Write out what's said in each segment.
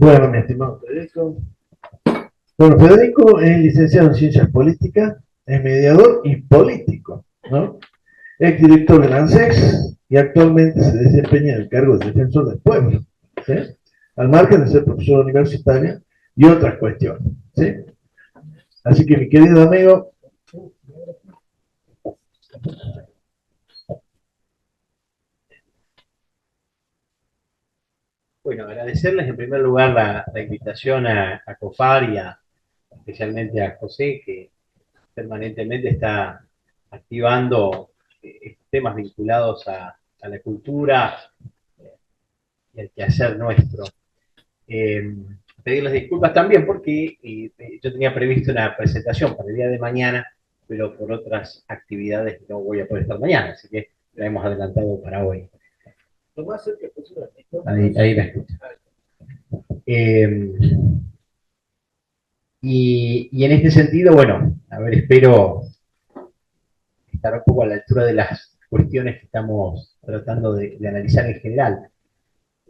Bueno, mi estimado Federico. Bueno, Federico es licenciado en Ciencias Políticas, es mediador y político, ¿no? Es director de la ANSES y actualmente se desempeña en el cargo de defensor del pueblo, ¿sí? Al margen de ser profesor universitario y otras cuestiones, ¿sí? Así que, mi querido amigo, Bueno, agradecerles en primer lugar la invitación a COFAR y especialmente a José, que permanentemente está activando temas vinculados a la cultura y al quehacer nuestro. Eh, Pedirles disculpas también porque yo tenía previsto una presentación para el día de mañana, pero por otras actividades no voy a poder estar mañana, así que la hemos adelantado para hoy. Ahí la escucho. Eh, y en este sentido, bueno, a ver, espero estar un poco a la altura de las cuestiones que estamos tratando de analizar en general.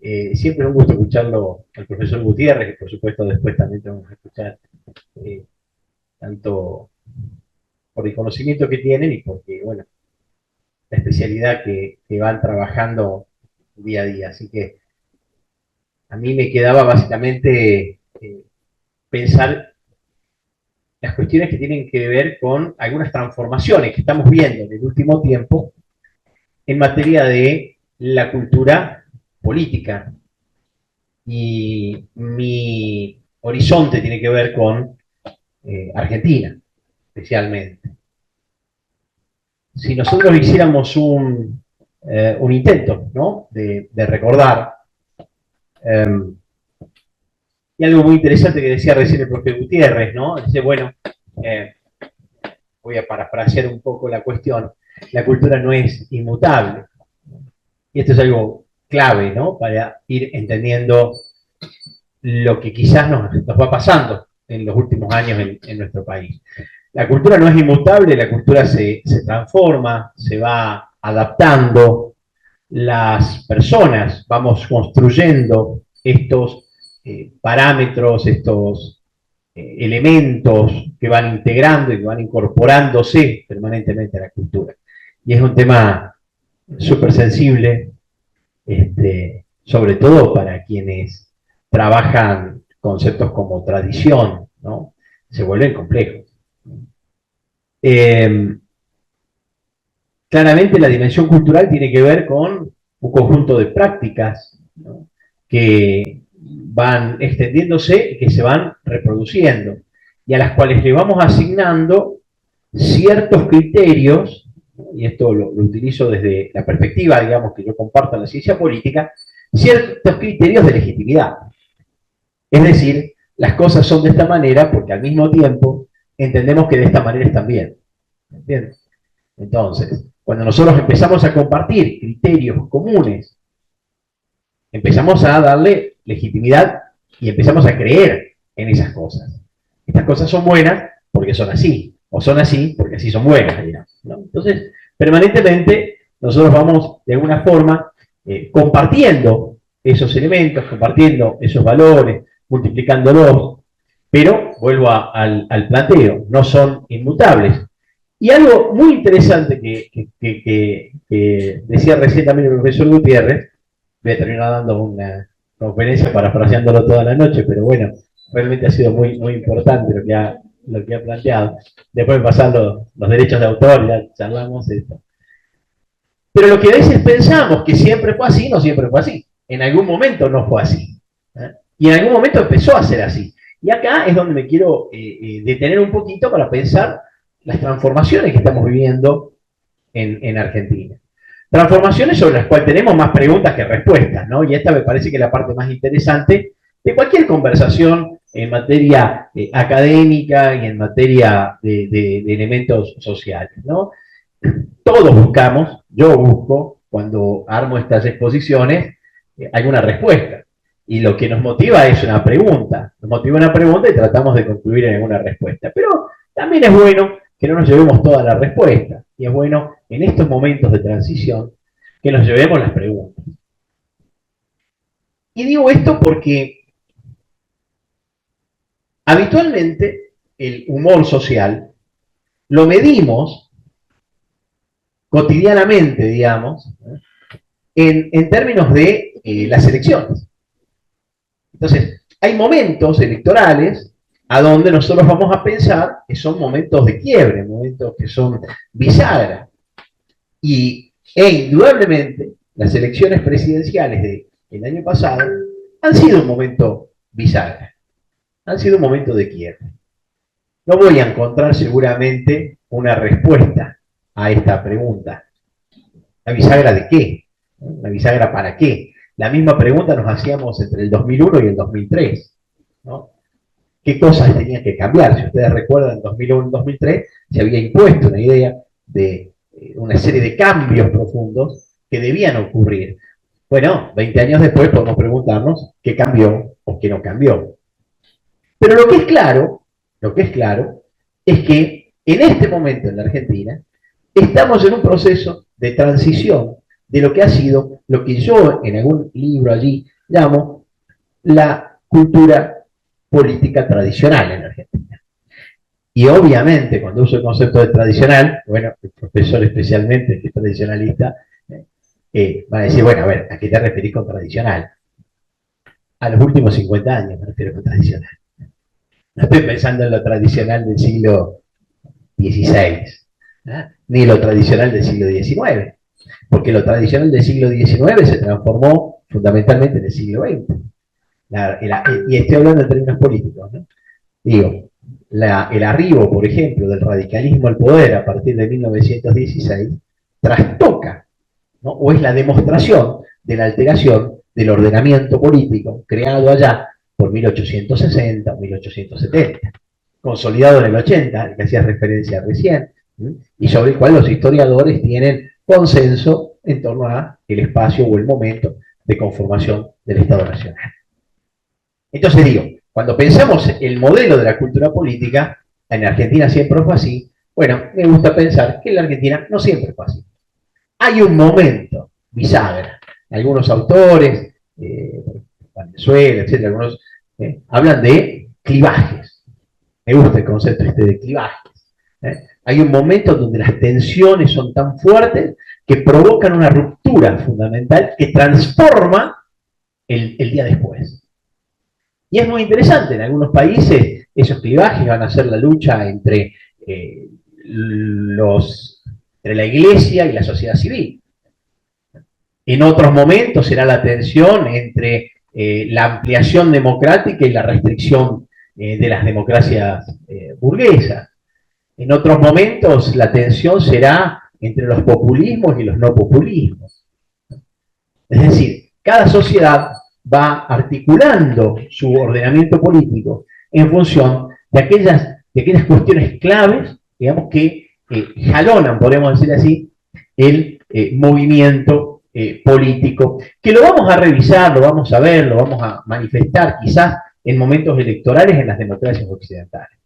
Siempre es un gusto escucharlo al profesor Gutiérrez, que por supuesto después también tenemos que escuchar, eh, tanto por el conocimiento que tienen y porque, bueno, la especialidad que van trabajando día a día. Así que a mí me quedaba básicamente pensar las cuestiones que tienen que ver con algunas transformaciones que estamos viendo en el último tiempo en materia de la cultura política. Y mi horizonte tiene que ver con Argentina, especialmente. Si nosotros hiciéramos un intento, ¿no?, de recordar, um, y algo muy interesante que decía recién el profe Gutiérrez, ¿no? Dice, bueno, eh, voy a parafrasear un poco la cuestión, la cultura no es inmutable. Y esto es algo clave, ¿no?, para ir entendiendo lo que quizás nos va pasando en los últimos años en nuestro país. La cultura no es inmutable, la cultura se transforma, se va adaptando, las personas vamos construyendo estos parámetros, estos elementos que van integrando y que van incorporándose permanentemente a la cultura. Y es un tema súper sensible, sobre todo para quienes trabajan conceptos como tradición, ¿no? Se vuelven complejos. Eh, Claramente la dimensión cultural tiene que ver con un conjunto de prácticas, ¿no?, que van extendiéndose y que se van reproduciendo y a las cuales le vamos asignando ciertos criterios, y esto lo utilizo desde la perspectiva, digamos, que yo comparto en la ciencia política, ciertos criterios de legitimidad. Es decir, las cosas son de esta manera porque al mismo tiempo entendemos que de esta manera están bien. ¿Entiendes? Entonces, cuando nosotros empezamos a compartir criterios comunes, empezamos a darle legitimidad y empezamos a creer en esas cosas. Estas cosas son buenas porque son así, o son así porque así son buenas, digamos, ¿no? Entonces, permanentemente nosotros vamos de alguna forma compartiendo esos elementos, compartiendo esos valores, multiplicándolos, pero vuelvo al planteo, no son inmutables. Y algo muy interesante que decía recién también el profesor Gutiérrez, voy a terminar dando una conferencia parafraseándolo toda la noche, pero bueno, realmente ha sido muy, muy importante lo que ha planteado. Después de pasar los derechos de autor, ya charlamos esto. Pero lo que a veces pensamos que siempre fue así, no siempre fue así. En algún momento no fue así. ¿Eh? Y en algún momento empezó a ser así. Y acá es donde me quiero detener un poquito para pensar las transformaciones que estamos viviendo en Argentina. Transformaciones sobre las cuales tenemos más preguntas que respuestas, ¿no? Y esta me parece que es la parte más interesante de cualquier conversación en materia académica y en materia de elementos sociales, ¿no? Todos buscamos, yo busco, cuando armo estas exposiciones, alguna respuesta. Y lo que nos motiva es una pregunta. Nos motiva una pregunta y tratamos de concluir en alguna respuesta. Pero también es bueno que no nos llevemos toda la respuesta. Y es bueno, en estos momentos de transición, que nos llevemos las preguntas. Y digo esto porque Habitualmente, el humor social lo medimos cotidianamente, digamos, en términos de las elecciones. Entonces, hay momentos electorales a donde nosotros vamos a pensar que son momentos de quiebre, momentos que son bisagra. E indudablemente, las elecciones presidenciales del año pasado han sido un momento bisagra, han sido un momento de quiebre. No voy a encontrar seguramente una respuesta a esta pregunta. ¿La bisagra de qué? ¿La bisagra para qué? La misma pregunta nos hacíamos entre el 2001 y el 2003, ¿no? ¿Qué cosas tenían que cambiar? Si ustedes recuerdan, en 2001 y 2003 se había impuesto una idea de una serie de cambios profundos que debían ocurrir. Bueno, 20 años después podemos preguntarnos qué cambió o qué no cambió. Pero lo que es claro es que en este momento en la Argentina estamos en un proceso de transición de lo que ha sido, lo que yo en algún libro allí llamo la cultura política tradicional en Argentina. Y obviamente, cuando uso el concepto de tradicional, bueno, el profesor especialmente, que es tradicionalista, va a decir, bueno, a ver, ¿a qué te referís con tradicional? A los últimos 50 años me refiero con tradicional. No estoy pensando en lo tradicional del siglo XVI, ni lo tradicional del siglo XIX, porque lo tradicional del siglo XIX se transformó fundamentalmente en el siglo XX. Y estoy hablando en términos políticos, ¿no? Digo, el arribo, por ejemplo, del radicalismo al poder a partir de 1916 trastoca, ¿no? O es la demostración de la alteración del ordenamiento político creado allá por 1860 o 1870, consolidado en el 80, al que hacía referencia recién, y sobre el cual los historiadores tienen consenso en torno a el espacio o el momento de conformación del Estado Nacional. Entonces digo, cuando pensamos el modelo de la cultura política, en Argentina siempre fue así, bueno, me gusta pensar que en la Argentina no siempre fue así. Hay un momento bisagra. Algunos autores, Venezuela, etc., algunos hablan de clivajes. Me gusta el concepto este de clivajes. Hay un momento donde las tensiones son tan fuertes que provocan una ruptura fundamental que transforma el día después. Y es muy interesante, en algunos países esos clivajes van a ser la lucha entre la iglesia y la sociedad civil. En otros momentos será la tensión entre la ampliación democrática y la restricción de las democracias burguesas. En otros momentos la tensión será entre los populismos y los no populismos. Es decir, cada sociedad va articulando su ordenamiento político en función de aquellas cuestiones claves, digamos, que jalonan, podemos decir así, el movimiento político, que lo vamos a revisar, lo vamos a ver, lo vamos a manifestar quizás en momentos electorales en las democracias occidentales,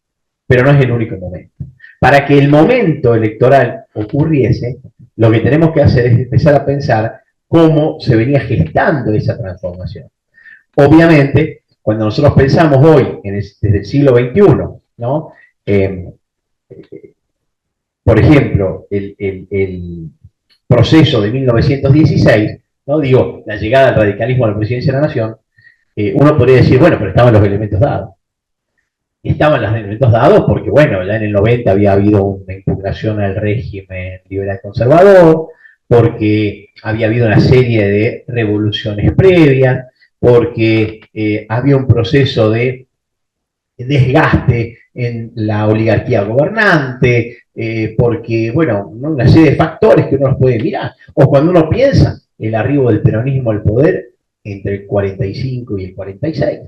pero no es el único momento. Para que el momento electoral ocurriese, lo que tenemos que hacer es empezar a pensar cómo se venía gestando esa transformación. Obviamente, cuando nosotros pensamos hoy, desde el siglo XXI, ¿no? Por ejemplo, el proceso de 1916, ¿no? Digo, la llegada del radicalismo a la presidencia de la Nación, uno podría decir, bueno, pero estaban los elementos dados. Estaban los elementos dados porque, bueno, ya en el 90 había habido una impugnación al régimen liberal conservador, porque había habido una serie de revoluciones previas, porque había un proceso de desgaste en la oligarquía gobernante, porque, bueno, ¿no? Una serie de factores que uno los puede mirar. O cuando uno piensa el arribo del peronismo al poder entre el 45 y el 46.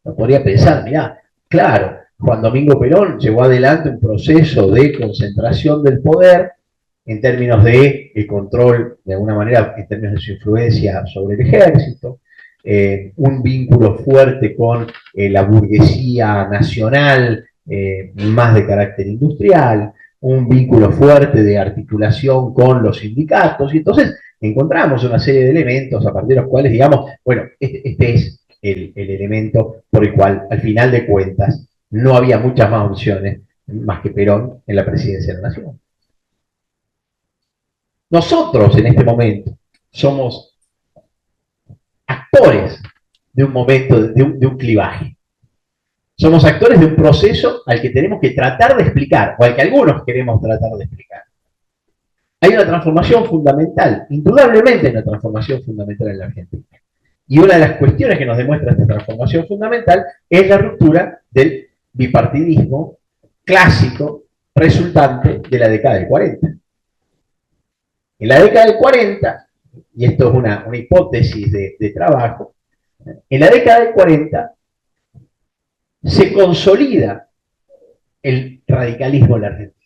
Uno podría pensar, mirá, claro, Juan Domingo Perón llevó adelante un proceso de concentración del poder en términos de el control, de alguna manera, en términos de su influencia sobre el ejército, un vínculo fuerte con la burguesía nacional, más de carácter industrial, un vínculo fuerte de articulación con los sindicatos, y entonces encontramos una serie de elementos a partir de los cuales, digamos, bueno, este es el elemento por el cual, al final de cuentas, no había muchas más opciones más que Perón en la presidencia de la Nación. Nosotros en este momento somos actores de un momento, de un clivaje. Somos actores de un proceso al que tenemos que tratar de explicar, o al que algunos queremos tratar de explicar. Hay una transformación fundamental, indudablemente una transformación fundamental en la Argentina. Y una de las cuestiones que nos demuestra esta transformación fundamental es la ruptura del bipartidismo clásico resultante de la década del 40. En la década del 40, y esto es una hipótesis de trabajo, en la década del 40 se consolida el radicalismo en la Argentina.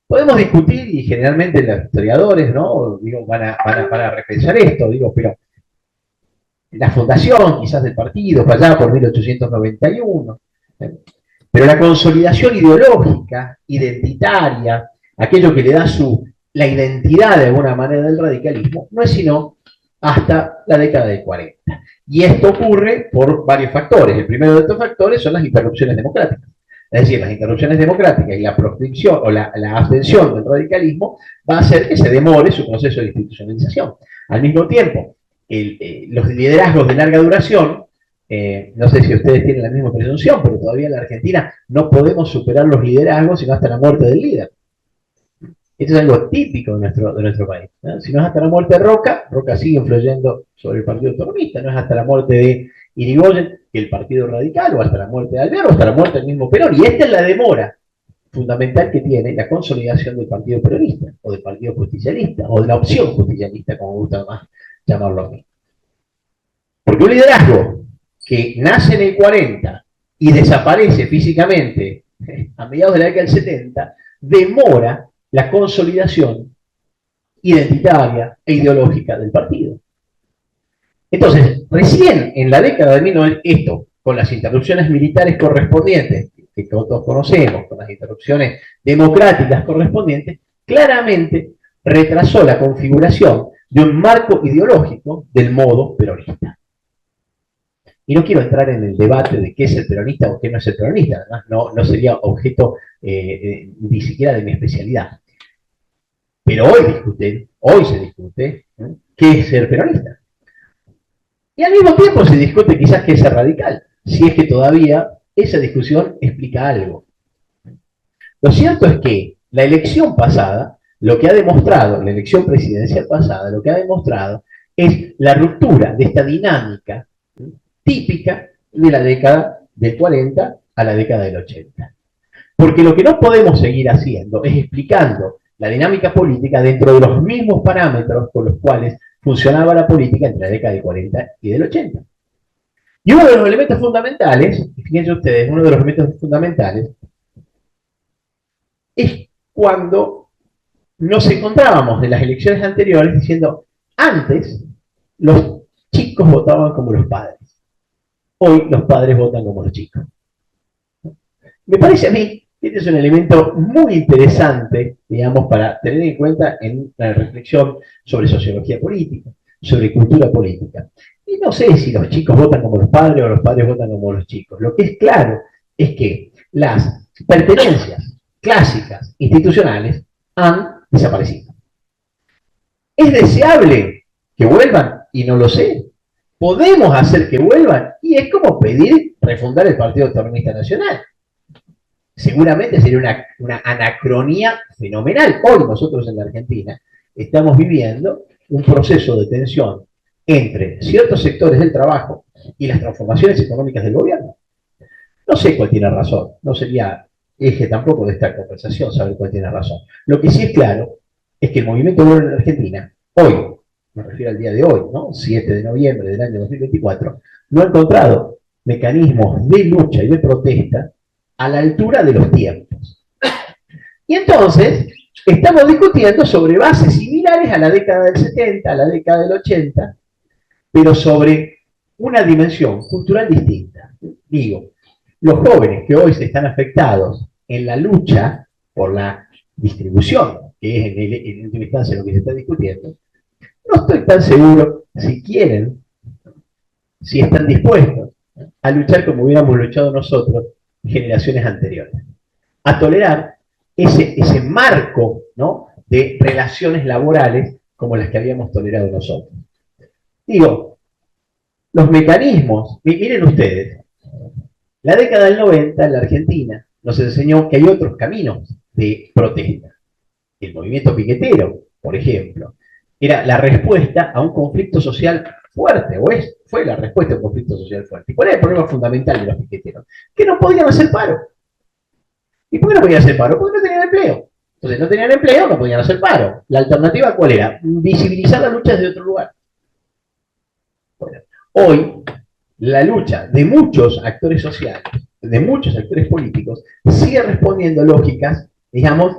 Podemos discutir, y generalmente los historiadores, ¿no? Digo, van a repensar esto, digo, pero la fundación quizás del partido, para allá por 1891, pero la consolidación ideológica, identitaria, aquello que le da la identidad de alguna manera del radicalismo, no es sino hasta la década del 40. Y esto ocurre por varios factores. El primero de estos factores son las interrupciones democráticas. Es decir, las interrupciones democráticas y la proscripción o la abstención del radicalismo va a hacer que se demore su proceso de institucionalización. Al mismo tiempo, los liderazgos de larga duración, no sé si ustedes tienen la misma presunción, pero todavía en la Argentina no podemos superar los liderazgos sino hasta la muerte del líder. Esto es algo típico de nuestro país, ¿no? Si no es hasta la muerte de Roca, Roca sigue influyendo sobre el Partido Autonomista, no es hasta la muerte de Irigoyen, que el Partido Radical, o hasta la muerte de Alvear, o hasta la muerte del mismo Perón. Y esta es la demora fundamental que tiene la consolidación del Partido Peronista, o del Partido Justicialista, o de la opción justicialista, como gusta más llamarlo a mí. Porque un liderazgo que nace en el 40 y desaparece físicamente a mediados de la década del 70, demora la consolidación identitaria e ideológica del partido. Entonces, recién en la década de 1900, esto, con las interrupciones militares correspondientes, que todos conocemos, con las interrupciones democráticas correspondientes, claramente retrasó la configuración de un marco ideológico del modo peronista. Y no quiero entrar en el debate de qué es el peronista o qué no es el peronista, además no sería objeto ni siquiera de mi especialidad. Pero hoy se discute, ¿no?, qué es ser peronista. Y al mismo tiempo se discute quizás qué es ser radical, si es que todavía esa discusión explica algo. Lo cierto es que la elección pasada, lo que ha demostrado, la elección presidencial pasada, lo que ha demostrado es la ruptura de esta dinámica típica de la década del 40 a la década del 80. Porque lo que no podemos seguir haciendo es explicando la dinámica política dentro de los mismos parámetros con los cuales funcionaba la política entre la década del 40 y del 80. Y uno de los elementos fundamentales, fíjense ustedes, uno de los elementos fundamentales es cuando nos encontrábamos en las elecciones anteriores diciendo, antes los chicos votaban como los padres, hoy los padres votan como los chicos. Me parece a mí que este es un elemento muy interesante, digamos, para tener en cuenta en la reflexión sobre sociología política, sobre cultura política. Y no sé si los chicos votan como los padres o los padres votan como los chicos. Lo que es claro es que las pertenencias clásicas, institucionales, han desaparecido. ¿Es deseable que vuelvan? Y no lo sé. ¿Podemos hacer que vuelvan? Y es como pedir refundar el Partido Autonomista Nacional. Seguramente sería una anacronía fenomenal. Hoy nosotros en la Argentina estamos viviendo un proceso de tensión entre ciertos sectores del trabajo y las transformaciones económicas del gobierno. No sé cuál tiene razón, no sería eje tampoco de esta conversación saber cuál tiene razón. Lo que sí es claro es que el movimiento obrero en la Argentina, hoy, me refiero al día de hoy, ¿no?, 7 de noviembre del año 2024, no ha encontrado mecanismos de lucha y de protesta a la altura de los tiempos. Y entonces, estamos discutiendo sobre bases similares a la década del 70, a la década del 80, pero sobre una dimensión cultural distinta. Digo, los jóvenes que hoy se están afectados en la lucha por la distribución, que es en última instancia lo que se está discutiendo, no estoy tan seguro si quieren, si están dispuestos a luchar como hubiéramos luchado nosotros generaciones anteriores, a tolerar ese marco, ¿no?, de relaciones laborales como las que habíamos tolerado nosotros. Digo, los mecanismos, miren ustedes, la década del 90 en la Argentina nos enseñó que hay otros caminos de protesta. El movimiento piquetero, por ejemplo, era la respuesta a un conflicto social fuerte, fue la respuesta a un conflicto social fuerte. ¿Y cuál era el problema fundamental de los piqueteros? Que no podían hacer paro. ¿Y por qué no podían hacer paro? Porque no tenían empleo. Entonces no tenían empleo, no podían hacer paro. La alternativa, ¿cuál era? Visibilizar la lucha desde otro lugar. Bueno, hoy, la lucha de muchos actores sociales, de muchos actores políticos, sigue respondiendo a lógicas, digamos,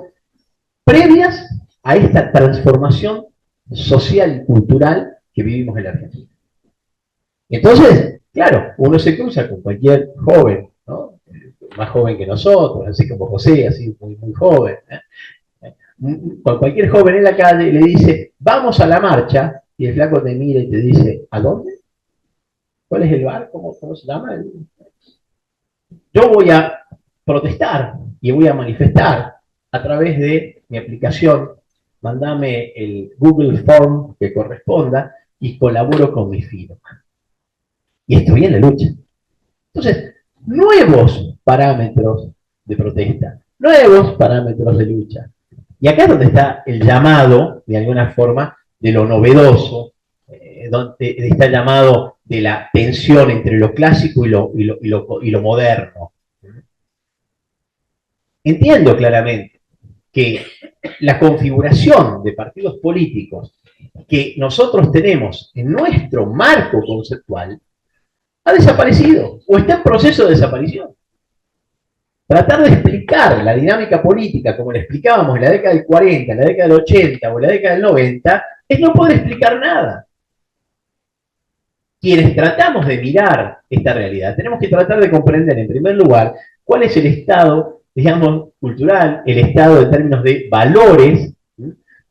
previas a esta transformación social y cultural que vivimos en la Argentina. Entonces, claro, uno se cruza con cualquier joven, ¿no?, más joven que nosotros, así como José, así muy, muy joven, con cualquier joven en la calle le dice, vamos a la marcha, y el flaco te mira y te dice, ¿a dónde? ¿Cuál es el bar? ¿Cómo se llama? Yo voy a protestar y voy a manifestar a través de mi aplicación, mandame el Google Form que corresponda y colaboro con mi firma. Y estoy en la lucha. Entonces, nuevos parámetros de protesta, nuevos parámetros de lucha. Y acá es donde está el llamado, de alguna forma, de lo novedoso, donde está el llamado de la tensión entre lo clásico y lo moderno. Entiendo claramente que la configuración de partidos políticos que nosotros tenemos en nuestro marco conceptual ha desaparecido o está en proceso de desaparición. Tratar de explicar la dinámica política como la explicábamos en la década del 40, en la década del 80 o en la década del 90 es no poder explicar nada. Quienes tratamos de mirar esta realidad tenemos que tratar de comprender en primer lugar cuál es el estado, digamos, cultural, el estado en términos de valores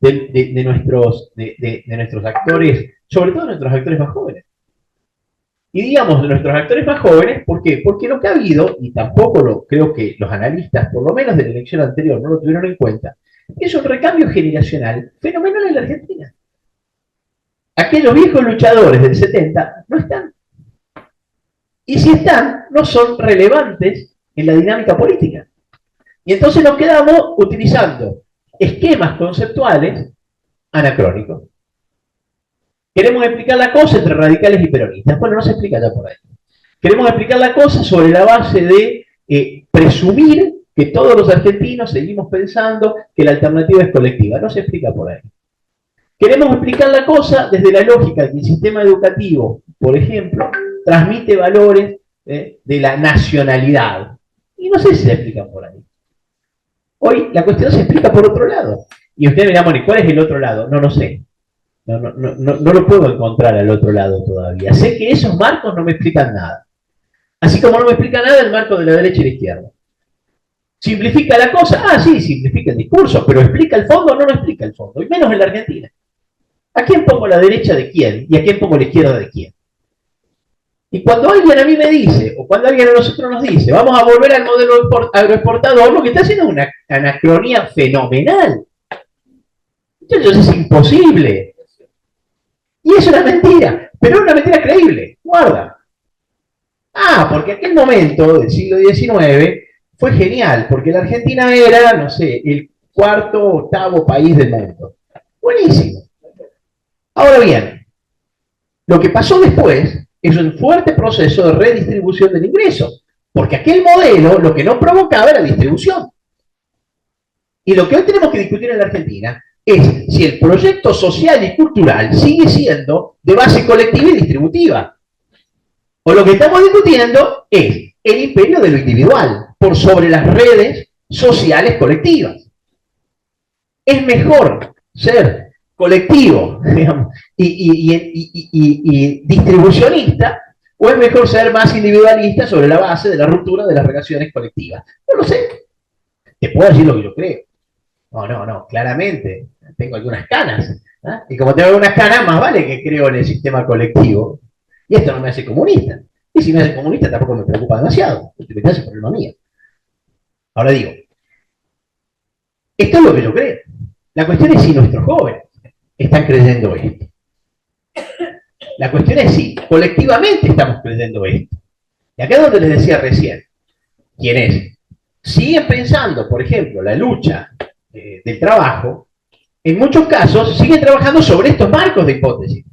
de nuestros actores, sobre todo de nuestros actores más jóvenes. Y digamos de nuestros actores más jóvenes, ¿por qué? Porque lo que ha habido, y tampoco creo que los analistas, por lo menos de la elección anterior, no lo tuvieron en cuenta, es un recambio generacional fenomenal en la Argentina. Aquellos viejos luchadores del 70 no están. Y si están, no son relevantes en la dinámica política. Y entonces nos quedamos utilizando esquemas conceptuales anacrónicos. Queremos explicar la cosa entre radicales y peronistas. Bueno, no se explica ya por ahí. Queremos explicar la cosa sobre la base de presumir que todos los argentinos seguimos pensando que la alternativa es colectiva. No se explica por ahí. Queremos explicar la cosa desde la lógica que el sistema educativo, por ejemplo, transmite valores de la nacionalidad. Y no sé si se explican por ahí. Hoy la cuestión se explica por otro lado. Y usted me dirá, bueno, ¿y cuál es el otro lado? No lo sé. No lo puedo encontrar al otro lado todavía. Sé que esos marcos no me explican nada. Así como no me explica nada el marco de la derecha y la izquierda. ¿Simplifica la cosa? Ah, sí, simplifica el discurso, pero ¿explica el fondo? No lo explica el fondo, y menos en la Argentina. ¿A quién pongo la derecha de quién? ¿Y a quién pongo la izquierda de quién? Y cuando alguien a mí me dice, o cuando alguien a nosotros nos dice, vamos a volver al modelo agroexportador, lo que está haciendo es una anacronía fenomenal. Entonces es imposible. Y es una mentira, pero es una mentira creíble. Guarda. Ah, porque aquel momento del siglo XIX fue genial, porque la Argentina era, no sé, el cuarto o octavo país del mundo. Buenísimo. Ahora bien, lo que pasó después es un fuerte proceso de redistribución del ingreso, porque aquel modelo lo que no provocaba era distribución. Y lo que hoy tenemos que discutir en la Argentina es si el proyecto social y cultural sigue siendo de base colectiva y distributiva. O lo que estamos discutiendo es el imperio de lo individual por sobre las redes sociales colectivas. Es mejor ser colectivo, digamos, y distribucionista, o es mejor ser más individualista sobre la base de la ruptura de las relaciones colectivas. No lo sé. Te puedo decir lo que yo creo. No, claramente. Tengo algunas canas. ¿Eh? Y como tengo algunas canas, más vale que creo en el sistema colectivo. Y esto no me hace comunista. Y si me hace comunista tampoco me preocupa demasiado, porque me hace problema mío. Ahora digo, esto es lo que yo creo. La cuestión es si nuestros jóvenes están creyendo esto. La cuestión es si colectivamente estamos creyendo esto. Y acá es donde les decía recién, quienes siguen pensando, por ejemplo, la lucha del trabajo, en muchos casos siguen trabajando sobre estos marcos de hipótesis.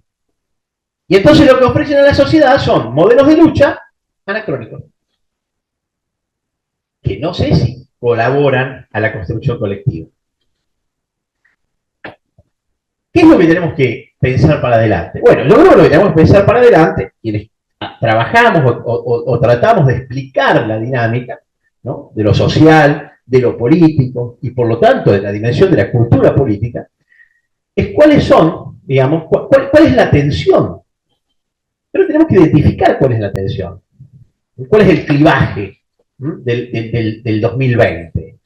Y entonces lo que ofrecen a la sociedad son modelos de lucha anacrónicos, que no sé si colaboran a la construcción colectiva. ¿Qué es lo que tenemos que pensar para adelante? Bueno, yo creo que lo que tenemos que pensar para adelante, quienes trabajamos o tratamos de explicar la dinámica, ¿no?, de lo social, de lo político y por lo tanto de la dimensión de la cultura política, es cuáles son, digamos, cuál es la tensión. Pero tenemos que identificar cuál es la tensión, cuál es el clivaje del 2020.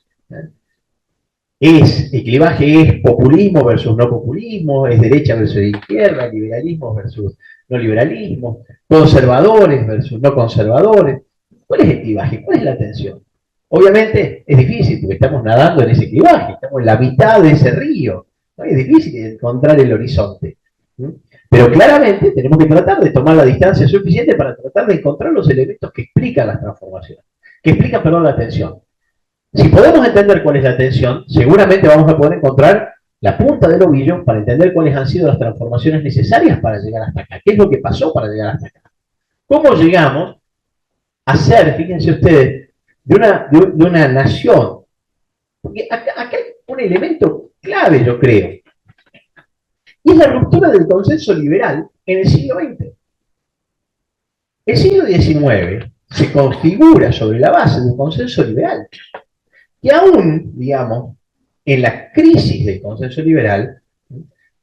El clivaje es populismo versus no populismo, es derecha versus izquierda, liberalismo versus no liberalismo, conservadores versus no conservadores. ¿Cuál es el clivaje? ¿Cuál es la tensión? Obviamente es difícil porque estamos nadando en ese clivaje, estamos en la mitad de ese río, ¿no? Es difícil encontrar el horizonte. Pero claramente tenemos que tratar de tomar la distancia suficiente para tratar de encontrar los elementos que explican las transformaciones, que explican, perdón, la tensión. Si podemos entender cuál es la tensión, seguramente vamos a poder encontrar la punta del ovillo para entender cuáles han sido las transformaciones necesarias para llegar hasta acá. ¿Qué es lo que pasó para llegar hasta acá? ¿Cómo llegamos a ser, fíjense ustedes, de una nación? Porque acá hay un elemento clave, yo creo, y es la ruptura del consenso liberal en el siglo XX. El siglo XIX se configura sobre la base de un consenso liberal, que aún, digamos, en la crisis del consenso liberal,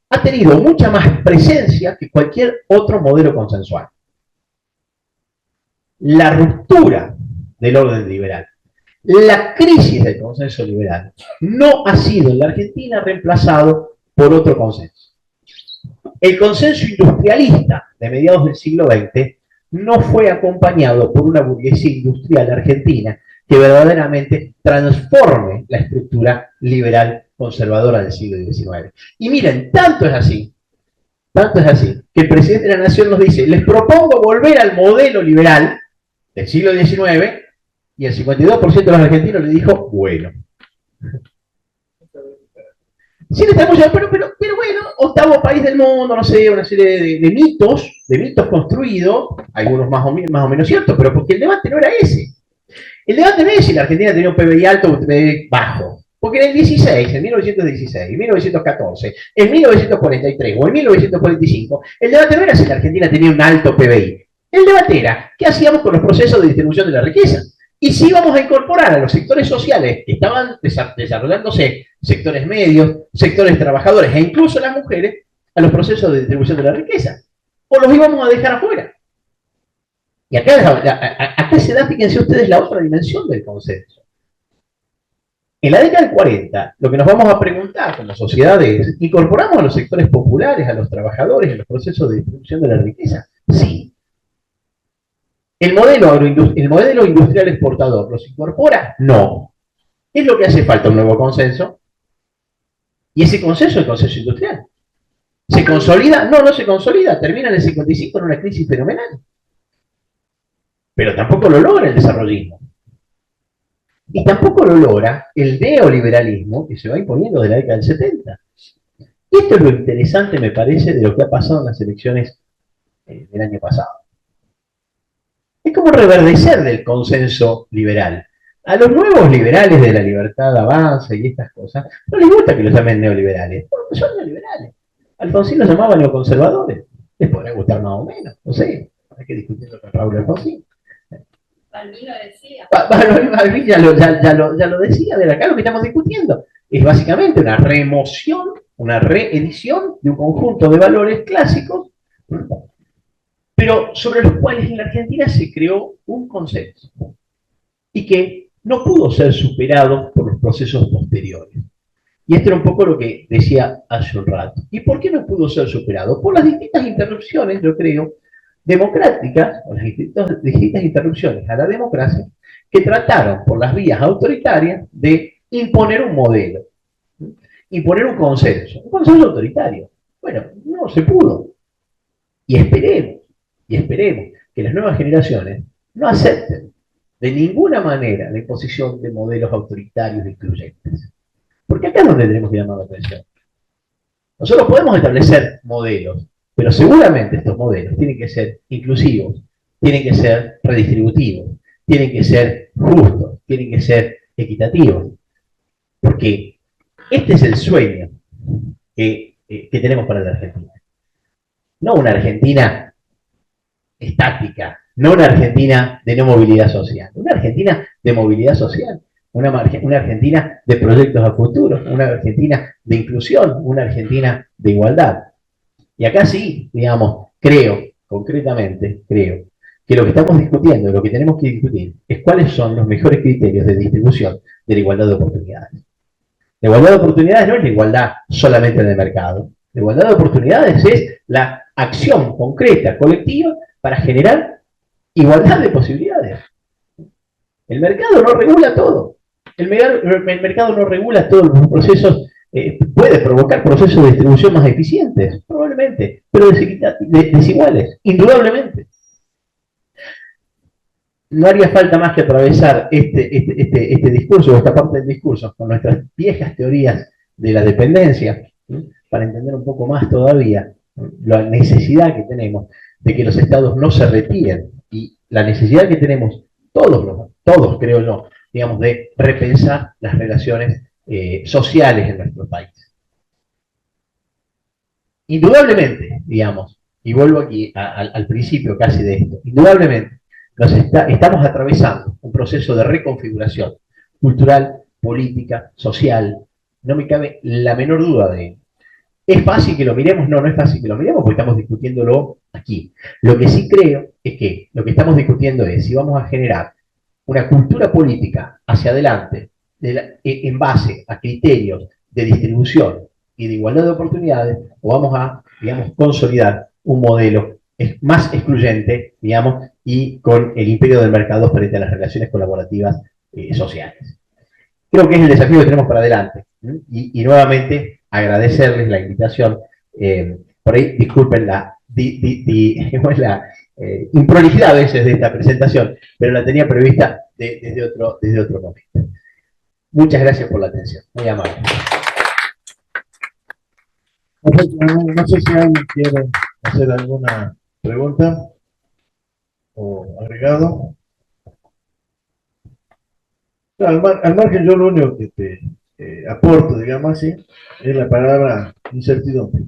ha tenido mucha más presencia que cualquier otro modelo consensual. La ruptura del orden liberal, la crisis del consenso liberal, no ha sido en la Argentina reemplazado por otro consenso. El consenso industrialista de mediados del siglo XX no fue acompañado por una burguesía industrial argentina que verdaderamente transforme la estructura liberal conservadora del siglo XIX. Y miren, tanto es así, que el presidente de la Nación nos dice, les propongo volver al modelo liberal del siglo XIX, y el 52% de los argentinos le dijo, bueno. Sí, pero bueno, octavo país del mundo, no sé, una serie de mitos construidos, algunos más o menos ciertos, pero porque el debate no era ese. El debate no es si la Argentina tenía un PBI alto o un PBI bajo. Porque en el 16, en 1916, en 1914, en 1943 o en 1945, el debate no era si la Argentina tenía un alto PBI. El debate era qué hacíamos con los procesos de distribución de la riqueza. Y si íbamos a incorporar a los sectores sociales que estaban desarrollándose, sectores medios, sectores trabajadores e incluso las mujeres, a los procesos de distribución de la riqueza. O los íbamos a dejar afuera. Y acá se da, fíjense ustedes, la otra dimensión del consenso. En la década del 40, lo que nos vamos a preguntar como sociedad es, ¿incorporamos a los sectores populares, a los trabajadores, en los procesos de distribución de la riqueza? Sí. ¿El modelo industrial exportador los incorpora? No. ¿Es lo que hace falta? Un nuevo consenso. Y ese consenso es el consenso industrial. ¿Se consolida? No, no se consolida. Termina en el 55 en una crisis fenomenal. Pero tampoco lo logra el desarrollismo. Y tampoco lo logra el neoliberalismo que se va imponiendo desde la década del 70. Y esto es lo interesante, me parece, de lo que ha pasado en las elecciones del año pasado. Es como reverdecer del consenso liberal. A los nuevos liberales de la libertad avanza y estas cosas, no les gusta que los llamen neoliberales, porque son neoliberales. Alfonsín los llamaba neoconservadores. Les podrá gustar más o menos, no sé, hay que discutirlo con Raúl Alfonsín. Balbín lo decía. Balbín ya lo decía, de acá lo que estamos discutiendo. Es básicamente una remoción, una reedición de un conjunto de valores clásicos, pero sobre los cuales en la Argentina se creó un consenso y que no pudo ser superado por los procesos posteriores. Y esto era un poco lo que decía hace un rato. ¿Y por qué no pudo ser superado? Por las distintas interrupciones, yo creo, democráticas, o las distintas interrupciones a la democracia, que trataron por las vías autoritarias de imponer un modelo, imponer un consenso autoritario. Bueno, no se pudo. Y esperemos que las nuevas generaciones no acepten de ninguna manera la imposición de modelos autoritarios e excluyentes. Porque acá es donde tenemos que llamar la atención. Nosotros podemos establecer modelos, pero seguramente estos modelos tienen que ser inclusivos, tienen que ser redistributivos, tienen que ser justos, tienen que ser equitativos. Porque este es el sueño que tenemos para la Argentina. No una Argentina estática, no una Argentina de no movilidad social, una Argentina de movilidad social, una Argentina de proyectos a futuro, una Argentina de inclusión, una Argentina de igualdad. Y acá sí, digamos, concretamente creo, que lo que estamos discutiendo, lo que tenemos que discutir, es cuáles son los mejores criterios de distribución de la igualdad de oportunidades. La igualdad de oportunidades no es la igualdad solamente en el mercado. La igualdad de oportunidades es la acción concreta, colectiva, para generar igualdad de posibilidades. El mercado no regula todo. El mercado no regula todos los procesos, puede provocar procesos de distribución más eficientes, probablemente, pero desiguales, indudablemente. No haría falta más que atravesar este discurso, o esta parte del discurso, con nuestras viejas teorías de la dependencia, ¿sí?, para entender un poco más todavía la necesidad que tenemos de que los estados no se retiren y la necesidad que tenemos todos creo yo, digamos, de repensar las relaciones sociales en nuestro país. Indudablemente, digamos, y vuelvo aquí al principio casi de esto, indudablemente estamos atravesando un proceso de reconfiguración cultural, política, social, no me cabe la menor duda de ello. ¿Es fácil que lo miremos? No, no es fácil que lo miremos porque estamos discutiéndolo aquí. Lo que sí creo es que lo que estamos discutiendo es si vamos a generar una cultura política hacia adelante en base a criterios de distribución y de igualdad de oportunidades, o vamos a, digamos, consolidar un modelo más excluyente, digamos, y con el imperio del mercado frente a las relaciones colaborativas sociales. Creo que es el desafío que tenemos para adelante. Y nuevamente agradecerles la invitación. Por ahí, disculpen la improlijidad a veces de esta presentación, pero la tenía prevista desde otro momento. Muchas gracias por la atención. Muy amable. No sé si alguien quiere hacer alguna pregunta o agregado. Al margen, yo lo único que te aporto, digamos así, es la palabra incertidumbre.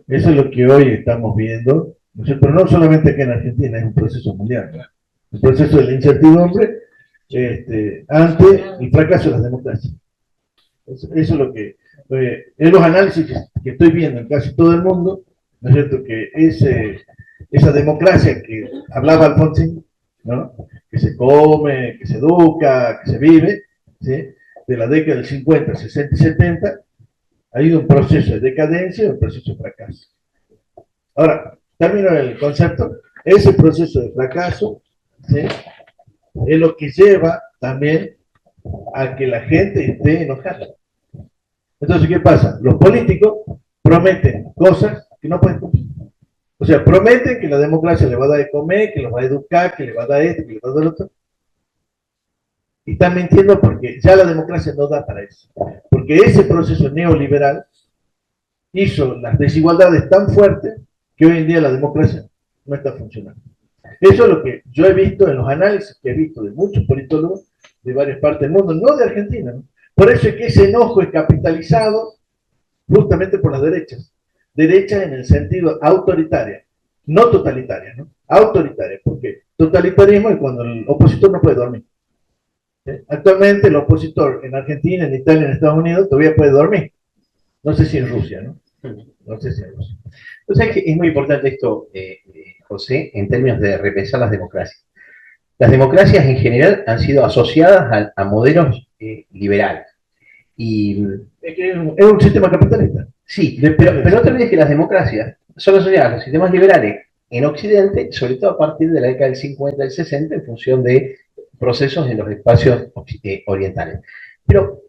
Eso es lo que hoy estamos viendo, ¿no es cierto? Pero no solamente aquí en Argentina, es un proceso mundial, ¿no? Un proceso de la incertidumbre ante el fracaso de las democracias. Eso es lo que, en los análisis que estoy viendo en casi todo el mundo, ¿no es cierto? Que esa democracia que hablaba Alfonsín, ¿no?, que se come, que se educa, que se vive, ¿sí?, de la década del 50, 60 y 70, ha ido un proceso de decadencia y un proceso de fracaso. Ahora, termino el concepto. Ese proceso de fracaso, ¿sí?, es lo que lleva también a que la gente esté enojada. Entonces, ¿qué pasa? Los políticos prometen cosas que no pueden cumplir. O sea, prometen que la democracia le va a dar de comer, que los va a educar, que le va a dar esto, que le va a dar lo otro. Y están mintiendo porque ya la democracia no da para eso. Porque ese proceso neoliberal hizo las desigualdades tan fuertes que hoy en día la democracia no está funcionando. Eso es lo que yo he visto en los análisis que he visto de muchos politólogos de varias partes del mundo, no de Argentina, ¿no? Por eso es que ese enojo es capitalizado justamente por las derechas. Derechas en el sentido autoritaria, no totalitaria, ¿no? Autoritaria, porque totalitarismo es cuando el opositor no puede dormir. Actualmente el opositor en Argentina, en Italia, en Estados Unidos todavía puede dormir. No sé si en Rusia, ¿no? No sé si en Rusia. Entonces es muy importante esto, José, en términos de repensar las democracias. Las democracias en general han sido asociadas a modelos liberales. Y es un sistema capitalista. Sí, pero no te olvides que las democracias son asociadas a los sistemas liberales en Occidente, sobre todo a partir de la década del 50 y del 60, en función de procesos en los espacios orientales. Pero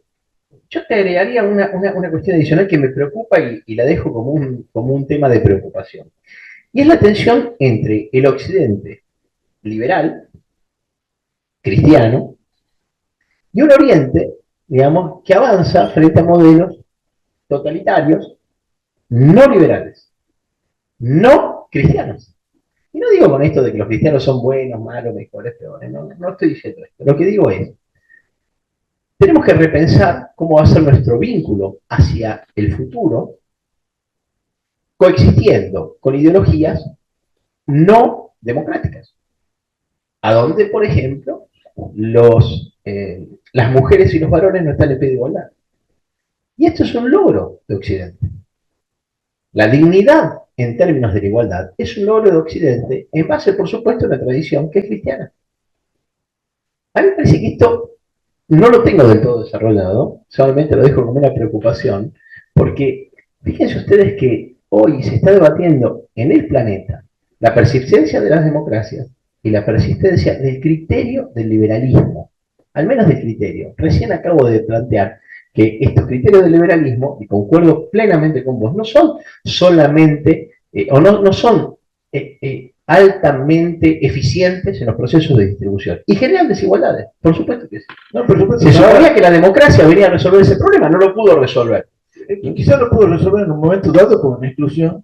yo te agregaría una cuestión adicional que me preocupa y la dejo como un tema de preocupación. Y es la tensión entre el Occidente liberal, cristiano, y un Oriente, digamos, que avanza frente a modelos totalitarios no liberales, no cristianos. Y no digo con esto de que los cristianos son buenos, malos, mejores, peores, no estoy diciendo esto. Lo que digo es, tenemos que repensar cómo va a ser nuestro vínculo hacia el futuro, coexistiendo con ideologías no democráticas. A donde, por ejemplo, las mujeres y los varones no están en pie de igualdad. Y esto es un logro de Occidente. La dignidad en términos de la igualdad es un logro de Occidente en base, por supuesto, a una tradición que es cristiana. A mí me parece que esto no lo tengo del todo desarrollado, solamente lo dejo como una preocupación, porque fíjense ustedes que hoy se está debatiendo en el planeta la persistencia de las democracias y la persistencia del criterio del liberalismo, al menos del criterio. Recién acabo de plantear que estos criterios del liberalismo, y concuerdo plenamente con vos, no son solamente, no son altamente eficientes en los procesos de distribución. Y generan desigualdades, por supuesto que sí. No, por supuesto. Se suponía que la democracia venía a resolver ese problema, no lo pudo resolver. Quizás lo pudo resolver en un momento dado con una exclusión,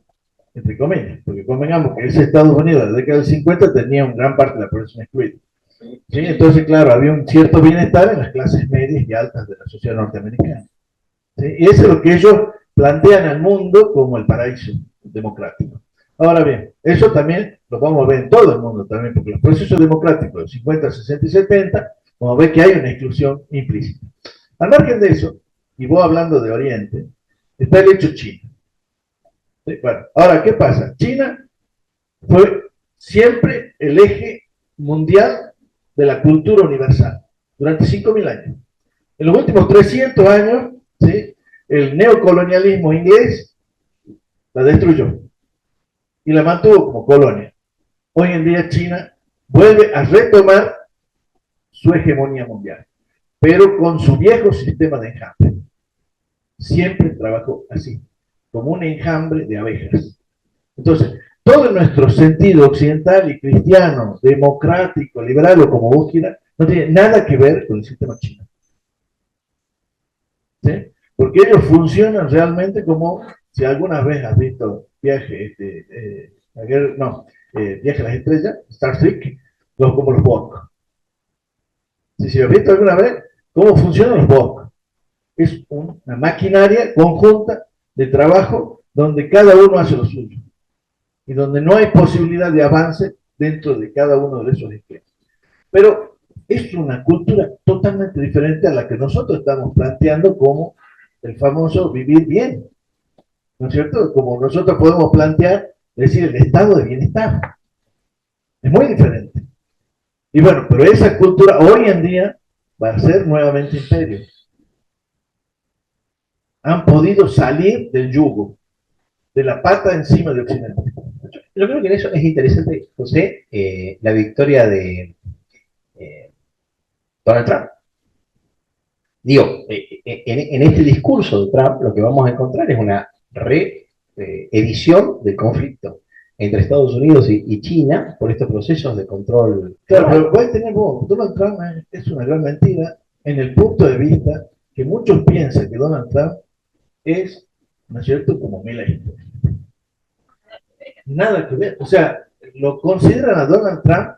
entre comillas, porque convengamos que ese Estados Unidos, en la década del 50, tenía una gran parte de la población excluida. ¿Sí? Entonces, claro, había un cierto bienestar en las clases medias y altas de la sociedad norteamericana. ¿Sí? Y eso es lo que ellos plantean al mundo como el paraíso democrático. Ahora bien, eso también lo vamos a ver en todo el mundo también, porque los procesos democráticos de 50, 60 y 70, vamos a ver que hay una exclusión implícita. Al margen de eso, y vos hablando de Oriente, está el hecho China. ¿Sí? Bueno, ahora, ¿qué pasa? China fue siempre el eje mundial de la cultura universal, durante 5.000 años. En los últimos 300 años, ¿sí?, el neocolonialismo inglés la destruyó y la mantuvo como colonia. Hoy en día China vuelve a retomar su hegemonía mundial, pero con su viejo sistema de enjambre. Siempre trabajó así, como un enjambre de abejas. Entonces, todo nuestro sentido occidental y cristiano, democrático, liberal o como vos quieras, no tiene nada que ver con el sistema chino. ¿Sí? Porque ellos funcionan realmente como, si alguna vez has visto Viaje a las Estrellas, Star Trek, como los Borg. Si has visto alguna vez cómo funcionan los Borg, es una maquinaria conjunta de trabajo donde cada uno hace lo suyo y donde no hay posibilidad de avance dentro de cada uno de esos esquemas. Pero es una cultura totalmente diferente a la que nosotros estamos planteando como el famoso vivir bien, ¿no es cierto? Como nosotros podemos plantear, decir, el estado de bienestar. Es muy diferente. Y bueno, pero esa cultura hoy en día va a ser nuevamente imperio. Han podido salir del yugo, de la pata encima de Occidente. Yo creo que en eso es interesante, José, la victoria de Donald Trump. Digo, en este discurso de Trump lo que vamos a encontrar es una reedición del conflicto entre Estados Unidos y China por estos procesos de control. Claro, pero voy a tener vos, Donald Trump es una gran mentira en el punto de vista que muchos piensan que Donald Trump es, ¿no es cierto?, como Milley. Nada que ver. O sea, lo consideran a Donald Trump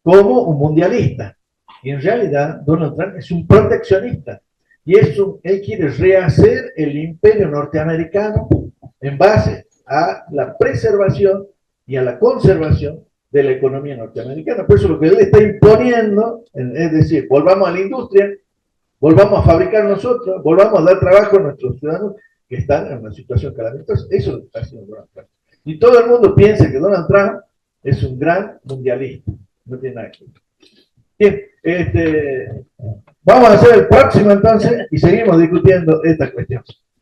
como un mundialista. Y en realidad, Donald Trump es un proteccionista. Y él quiere rehacer el imperio norteamericano en base a la preservación y a la conservación de la economía norteamericana. Por eso lo que él está imponiendo, es decir, volvamos a la industria, volvamos a fabricar nosotros, volvamos a dar trabajo a nuestros ciudadanos que están en una situación calamitosa. Eso es lo que está haciendo Donald Trump. Y todo el mundo piensa que Donald Trump es un gran mundialista. No tiene nada que ver. Bien, vamos a hacer el próximo entonces y seguimos discutiendo esta cuestión.